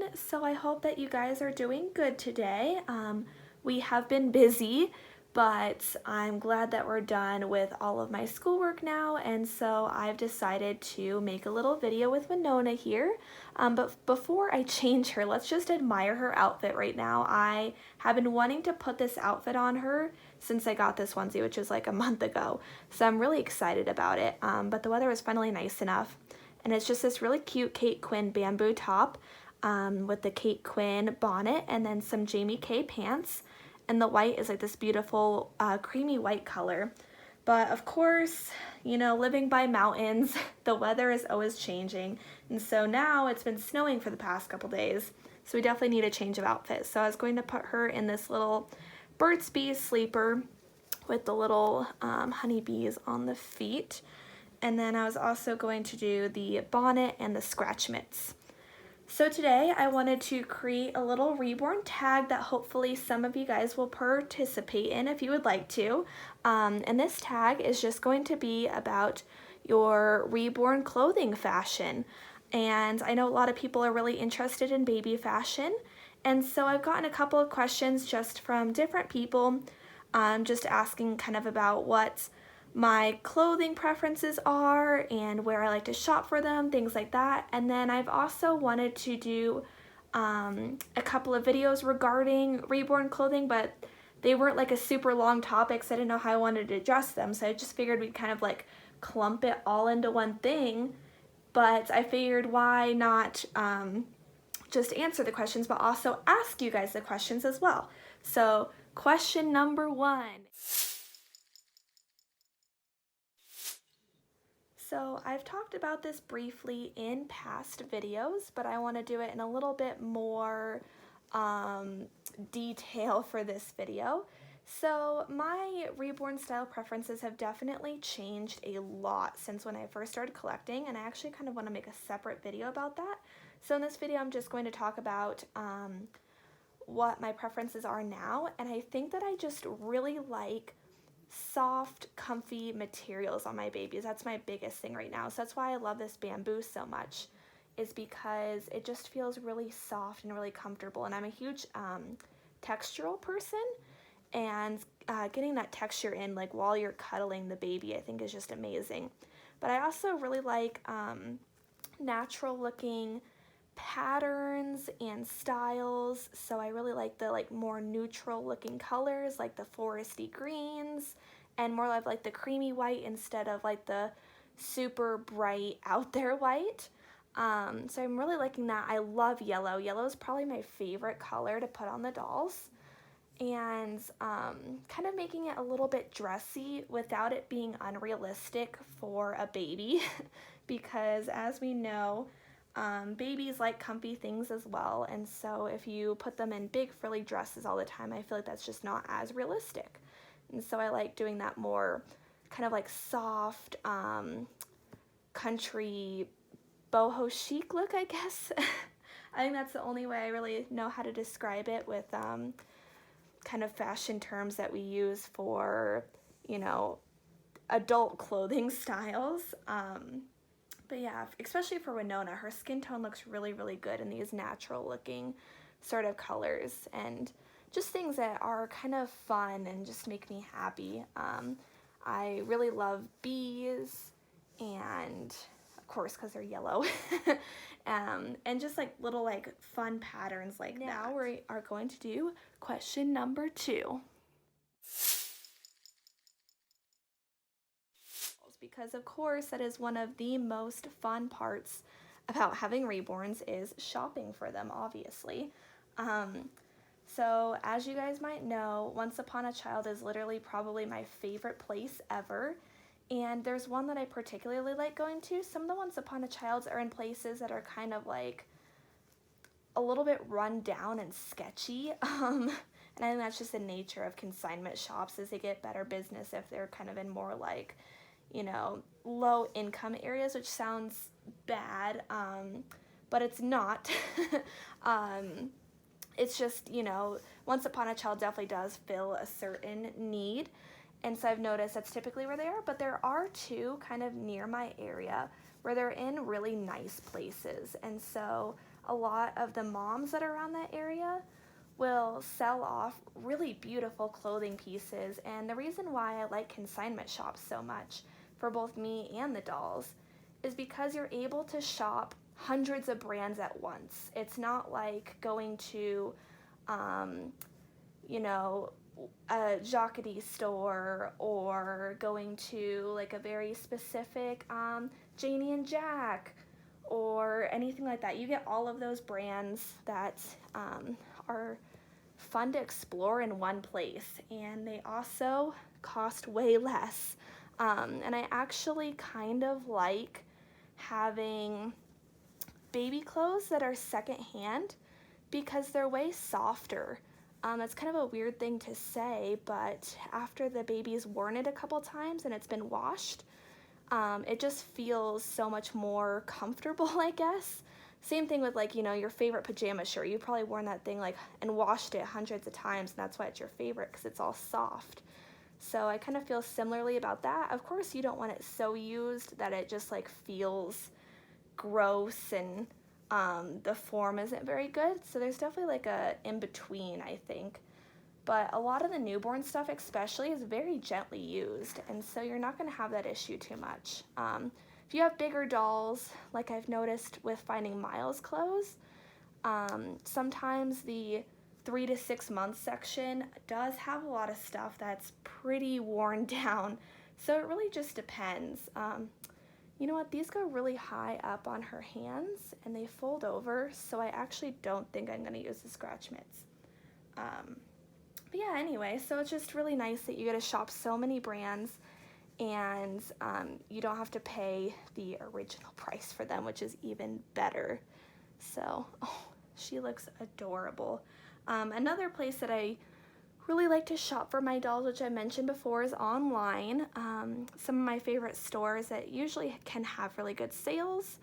everyone. So I hope that you guys are doing good today. We have been busy, but I'm glad that we're done with all of my schoolwork now, and so I've decided to make a little video with Winona here. But before I change her, let's just admire her outfit right now. I have been wanting to put this outfit on her since I got this onesie, which was like a month ago, so I'm really excited about it. But the weather was finally nice enough. And it's just this really cute Kate Quinn bamboo top with the Kate Quinn bonnet and then some Jamie K pants. And the white is like this beautiful creamy white color. But of course, you know, living by mountains, the weather is always changing. And so now it's been snowing for the past couple days. So we definitely need a change of outfit. So I was going to put her in this little Burt's Bees sleeper with the little honeybees on the feet. And then I was also going to do the bonnet and the scratch mitts. So today I wanted to create a little reborn tag that hopefully some of you guys will participate in if you would like to. And this tag is just going to be about your reborn clothing fashion. And I know a lot of people are really interested in baby fashion. And so I've gotten a couple of questions just from different people, just asking kind of about what my clothing preferences are and where I like to shop for them, things like that. And then I've also wanted to do a couple of videos regarding reborn clothing, but they weren't like a super long topic, so I didn't know how I wanted to address them. So I just figured we'd kind of like clump it all into one thing. But I figured why not just answer the questions, but also ask you guys the questions as well. So question number 1. So I've talked about this briefly in past videos, but I want to do it in a little bit more detail for this video. So my reborn style preferences have definitely changed a lot since when I first started collecting, and I actually kind of want to make a separate video about that. So in this video I'm just going to talk about what my preferences are now, and I think that I just really like soft, comfy materials on my babies. That's my biggest thing right now. So that's why I love this bamboo so much, is because it just feels really soft and really comfortable. And I'm a huge textural person, and getting that texture in like while you're cuddling the baby I think is just amazing. But I also really like natural looking patterns and styles, so I really like the more neutral looking colors like the foresty greens and more like the creamy white instead of like the super bright out there white. So I'm really liking that. I love yellow. Yellow is probably my favorite color to put on the dolls, and kind of making it a little bit dressy without it being unrealistic for a baby because as we know, babies like comfy things as well, and so if you put them in big frilly dresses all the time, I feel like that's just not as realistic. And so I like doing that more kind of like soft, country, boho chic look, I guess. I think that's the only way I really know how to describe it with kind of fashion terms that we use for, you know, adult clothing styles. But yeah, especially for Winona, her skin tone looks really, really good in these natural looking sort of colors and just things that are kind of fun and just make me happy. I really love bees, and of course because they're yellow, and just like little like fun patterns like that. Now we are going to do question number 2. Because of course that is one of the most fun parts about having reborns, is shopping for them, obviously. So as you guys might know, Once Upon a Child is literally probably my favorite place ever, and there's one that I particularly like going to. Some of the Once Upon a Childs are in places that are kind of like a little bit run down and sketchy, and I think that's just the nature of consignment shops, is they get better business if they're kind of in more like, you know, low income areas, which sounds bad, but it's not. It's just, you know, Once Upon a Child definitely does fill a certain need, and so I've noticed that's typically where they are, but there are 2 kind of near my area where they're in really nice places. And so a lot of the moms that are around that area will sell off really beautiful clothing pieces. And the reason why I like consignment shops so much for both me and the dolls is because you're able to shop hundreds of brands at once. It's not like going to, you know, a Jacquardie store or going to like a very specific Janie and Jack or anything like that. You get all of those brands that are fun to explore in one place, and they also cost way less. And I actually kind of like having baby clothes that are secondhand because they're way softer. That's kind of a weird thing to say, but after the baby's worn it a couple times and it's been washed, it just feels so much more comfortable, I guess. Same thing with like, you know, your favorite pajama shirt. You've probably worn that thing like and washed it hundreds of times, and that's why it's your favorite, because it's all soft. So I kind of feel similarly about that. Of course, you don't want it so used that it just like feels gross and the form isn't very good. So there's definitely like a in-between, I think. But a lot of the newborn stuff especially is very gently used, and so you're not going to have that issue too much. If you have bigger dolls, like I've noticed with finding Miles clothes, sometimes the 3 to 6 month section does have a lot of stuff that's pretty worn down. So it really just depends. You know what, these go really high up on her hands and they fold over, so I actually don't think I'm going to use the scratch mitts. But yeah, anyway, so it's just really nice that you get to shop so many brands, and you don't have to pay the original price for them, which is even better. So, oh, she looks adorable. Another place that I really like to shop for my dolls, which I mentioned before, is online. Some of my favorite stores that usually can have really good sales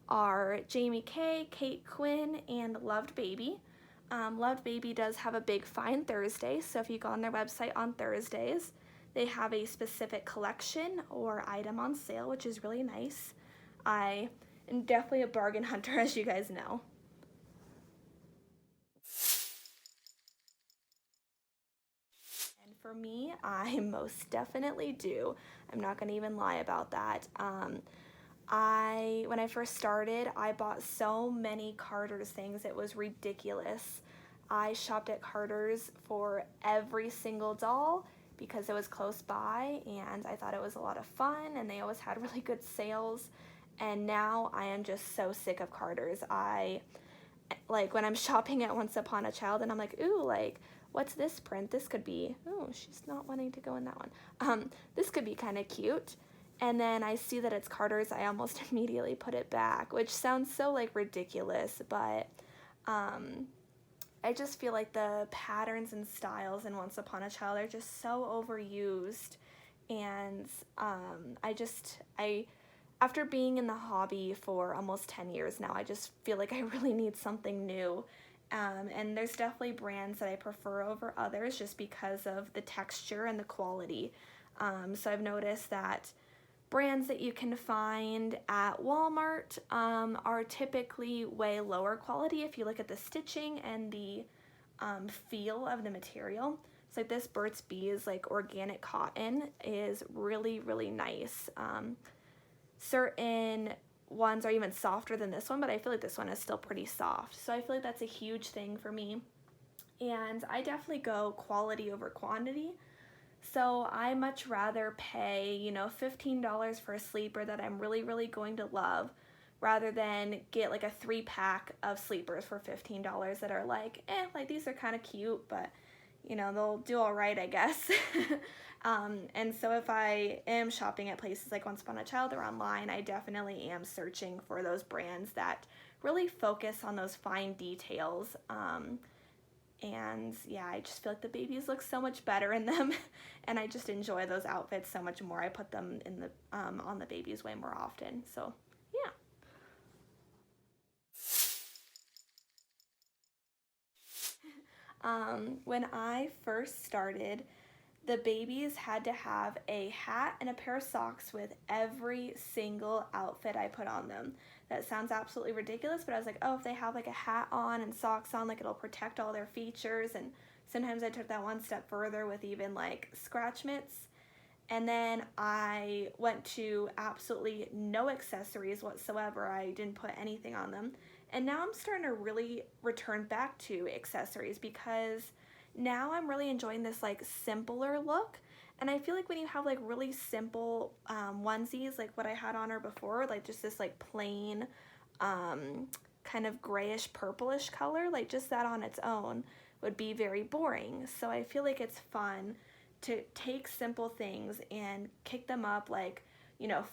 are Jamie K, Kate Quinn, and Loved Baby. Loved Baby does have a big Find Thursday, so if you go on their website on Thursdays, they have a specific collection or item on sale, which is really nice. I am definitely a bargain hunter, as you guys know. And for me, I most definitely do. I'm not going to even lie about that. When I first started, I bought so many Carter's things, it was ridiculous. I shopped at Carter's for every single doll because it was close by, and I thought it was a lot of fun, and they always had really good sales. And now I am just so sick of Carter's. Like when I'm shopping at Once Upon a Child and I'm like, ooh, like, what's this print? This could be, oh, she's not wanting to go in that one. This could be kind of cute. And then I see that it's Carter's, I almost immediately put it back, which sounds so like ridiculous, but I just feel like the patterns and styles in Once Upon a Child are just so overused. And after being in the hobby for almost 10 years now, I just feel like I really need something new. And there's definitely brands that I prefer over others just because of the texture and the quality. So I've noticed that brands that you can find at Walmart are typically way lower quality if you look at the stitching and the feel of the material. So like this Burt's Bees like organic cotton is really, really nice. Certain ones are even softer than this one, but I feel like this one is still pretty soft. So I feel like that's a huge thing for me. And I definitely go quality over quantity. So I much rather pay, you know, $15 for a sleeper that I'm really, really going to love rather than get like a 3-pack of sleepers for $15 that are like these are kind of cute, but you know, they'll do all right, I guess. And so if I am shopping at places like Once Upon a Child or online, I definitely am searching for those brands that really focus on those fine details. And yeah, I just feel like the babies look so much better in them, and I just enjoy those outfits so much more. I put them in the on the babies way more often. So yeah. When I first started the babies had to have a hat and a pair of socks with every single outfit I put on them. That sounds absolutely ridiculous, but I was like, oh, if they have like a hat on and socks on, like it'll protect all their features. And sometimes I took that one step further with even like scratch mitts. And then I went to absolutely no accessories whatsoever. I didn't put anything on them. And now I'm starting to really return back to accessories because now I'm really enjoying this like simpler look. And I feel like when you have like really simple onesies, like what I had on her before, like just this like plain kind of grayish purplish color, like just that on its own would be very boring. So I feel like it's fun to take simple things and kick them up like,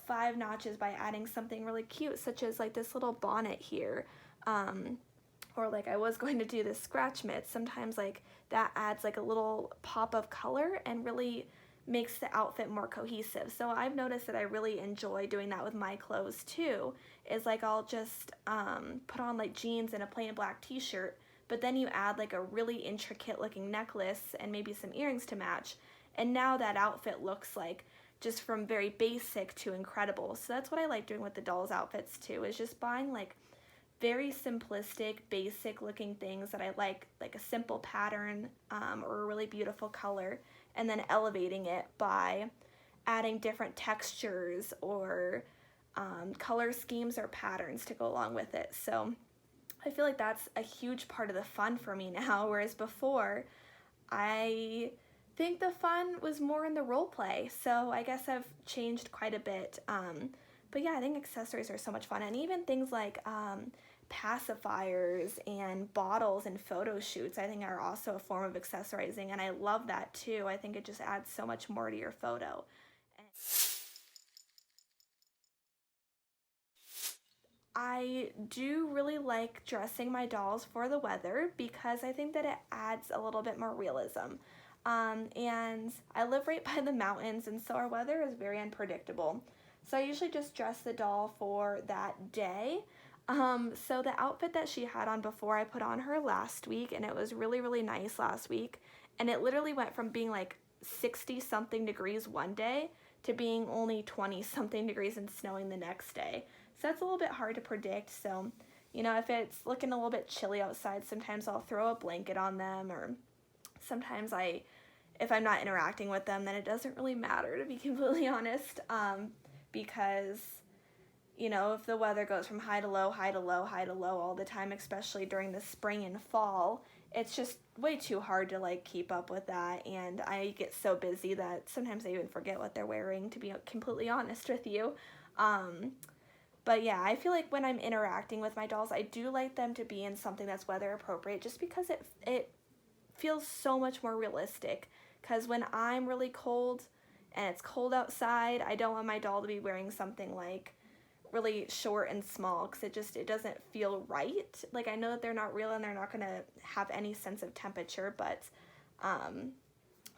5 notches by adding something really cute, such as like this little bonnet here. Or like I was going to do this scratch mitt. Sometimes like that adds like a little pop of color and really makes the outfit more cohesive. So I've noticed that I really enjoy doing that with my clothes too, is like I'll just put on like jeans and a plain black t-shirt, but then you add like a really intricate looking necklace and maybe some earrings to match, and now that outfit looks like just from very basic to incredible. So that's what I like doing with the dolls outfits too, is just buying like very simplistic, basic looking things that I like a simple pattern or a really beautiful color, and then elevating it by adding different textures or color schemes or patterns to go along with it. So I feel like that's a huge part of the fun for me now, whereas before I think the fun was more in the role play. So I guess I've changed quite a bit. But yeah, I think accessories are so much fun. And even things like pacifiers and bottles and photo shoots, I think are also a form of accessorizing. And I love that too. I think it just adds so much more to your photo. I do really like dressing my dolls for the weather because I think that it adds a little bit more realism. And I live right by the mountains, and so our weather is very unpredictable. So I usually just dress the doll for that day. So the outfit that she had on before, I put on her last week, and it was really, really nice last week. And it literally went from being like 60 something degrees one day to being only 20 something degrees and snowing the next day. So that's a little bit hard to predict. So, if it's looking a little bit chilly outside, sometimes I'll throw a blanket on them, or sometimes if I'm not interacting with them, then it doesn't really matter, to be completely honest, because, if the weather goes from high to low, high to low, high to low all the time, especially during the spring and fall, it's just way too hard to like keep up with that, and I get so busy that sometimes I even forget what they're wearing, to be completely honest with you. But yeah, I feel like when I'm interacting with my dolls, I do like them to be in something that's weather appropriate, just because it feels so much more realistic. Because when I'm really cold and it's cold outside, I don't want my doll to be wearing something like really short and small, because it doesn't feel right. Like, I know that they're not real and they're not gonna have any sense of temperature, but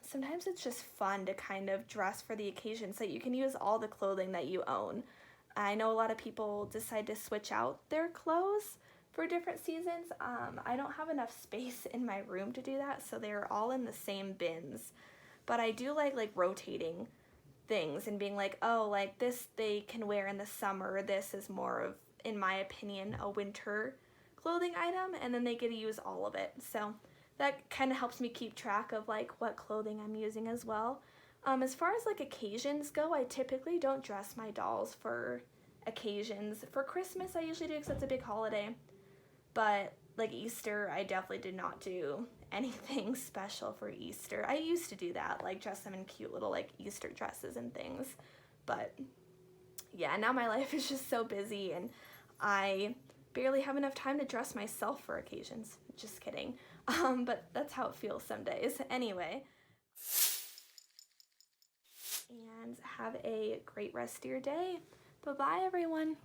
sometimes it's just fun to kind of dress for the occasion so you can use all the clothing that you own. I know a lot of people decide to switch out their clothes for different seasons. I don't have enough space in my room to do that, so they're all in the same bins. But I do like rotating things and being like, oh, like this they can wear in the summer. This is more of, in my opinion, a winter clothing item, and then they get to use all of it. So that kind of helps me keep track of like what clothing I'm using as well. As far as like occasions go, I typically don't dress my dolls for occasions. For Christmas, I usually do, because it's a big holiday. But like Easter, I definitely did not do anything special for Easter. I used to do that, like dress them in cute little like Easter dresses and things. But yeah, now my life is just so busy, and I barely have enough time to dress myself for occasions. Just kidding. But that's how it feels some days. Anyway. And have a great rest of your day. Bye-bye, everyone.